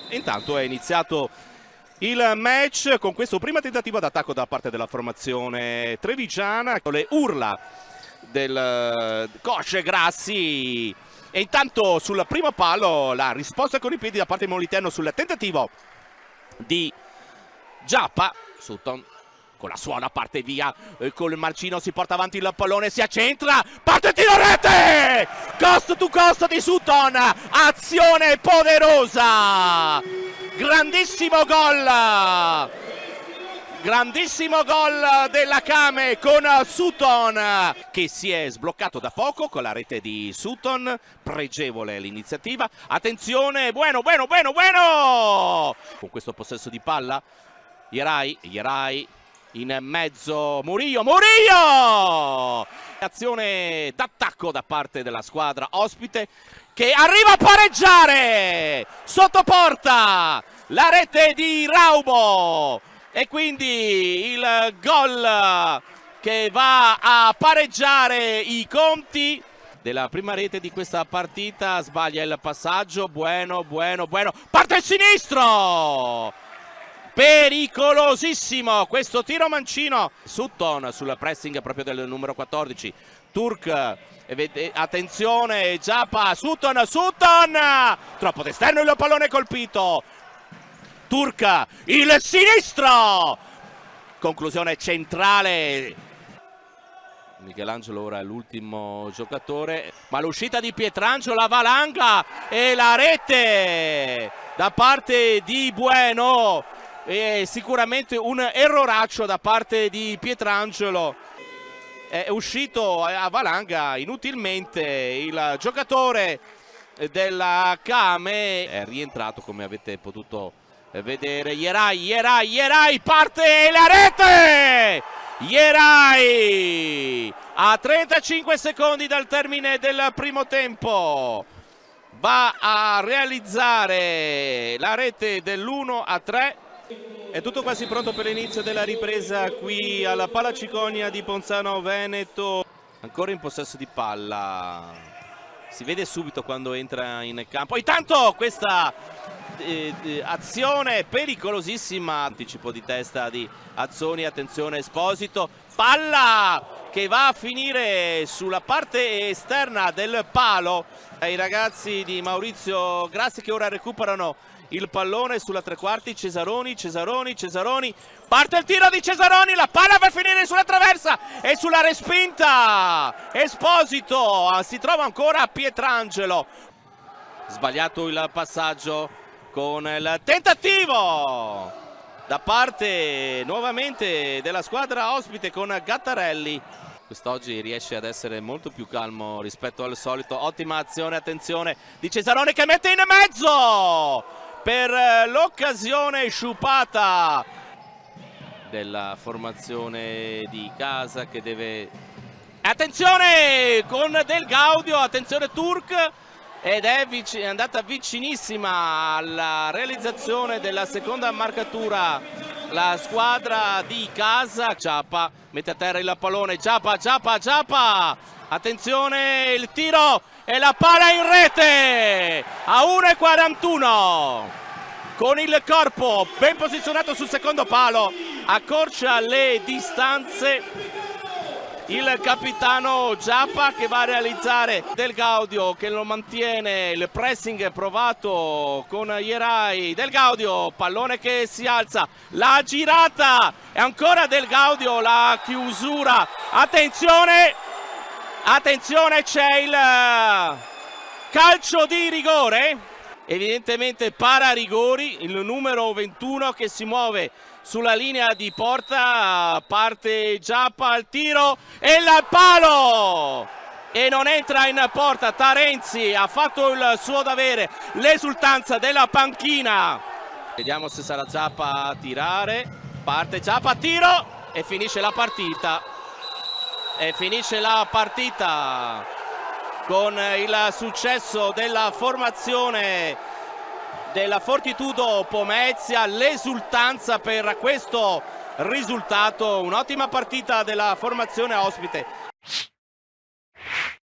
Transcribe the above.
Intanto è iniziato il match con questo primo tentativo d'attacco da parte della formazione trevigiana, con le urla del coach Grassi, e intanto sul primo palo la risposta con i piedi da parte di Moliterno sul tentativo di Giappa. Sutton con la suola parte via, col Marcino si porta avanti il pallone, si accentra, parte tiro rete, cost to cost di Sutton, azione poderosa, grandissimo gol della Kame con Sutton, che si è sbloccato da poco con la rete di Sutton. Pregevole l'iniziativa, attenzione, bueno con questo possesso di palla, Jerai in mezzo, Murillo, azione d'attacco da parte della squadra ospite, che arriva a pareggiare sotto porta la rete di Raubo, e quindi il gol che va a pareggiare i conti della prima rete di questa partita. Sbaglia il passaggio, bueno, parte il sinistro, pericolosissimo questo tiro mancino. Sutton sul pressing proprio del numero 14, Turk, attenzione, Giappa, Sutton, troppo d'esterno, il pallone colpito, Turk, il sinistro, conclusione centrale. Michelangelo ora è l'ultimo giocatore, ma l'uscita di Pietrangelo, la valanga e la rete da parte di Bueno, e sicuramente un erroraccio da parte di Pietrangelo. È uscito a valanga inutilmente il giocatore della Kame, è rientrato come avete potuto vedere. Jerai, parte la rete, Jerai a 35 secondi dal termine del primo tempo va a realizzare la rete dell'1-3. È tutto quasi pronto per l'inizio della ripresa qui alla Palacicogna di Ponzano Veneto. Ancora in possesso di palla, si vede subito quando entra in campo. Intanto questa azione pericolosissima, anticipo di testa di Azzoni, attenzione Esposito, palla che va a finire sulla parte esterna del palo. I ragazzi di Maurizio Grassi che ora recuperano il pallone sulla tre quarti. Cesaroni, parte il tiro di Cesaroni, la palla per finire sulla traversa e sulla respinta. Esposito, si trova ancora Pietrangelo, sbagliato il passaggio con il tentativo da parte nuovamente della squadra ospite con Gattarelli. Quest'oggi riesce ad essere molto più calmo rispetto al solito. Ottima azione, attenzione di Cesaroni che mette in mezzo per l'occasione sciupata della formazione di casa, che deve, attenzione con Del Gaudio, attenzione Turk, ed è andata vicinissima alla realizzazione della seconda marcatura la squadra di casa. Giappa mette a terra il pallone, Giappa, attenzione il tiro e la palla in rete a 1:41, con il corpo ben posizionato sul secondo palo, accorcia le distanze il capitano Giappa, che va a realizzare Del Gaudio che lo mantiene, il pressing provato con Jerai. Del Gaudio, pallone che si alza, la girata e ancora Del Gaudio, la chiusura, attenzione, c'è il calcio di rigore, evidentemente para rigori, il numero 21 che si muove sulla linea di porta, parte Giappa al tiro e il palo e non entra in porta. Tarenzi ha fatto il suo dovere, l'esultanza della panchina. Vediamo se sarà Giappa a tirare, parte Giappa, tiro e finisce la partita. Con il successo della formazione della Fortitudo Pomezia, l'esultanza per questo risultato. Un'ottima partita della formazione ospite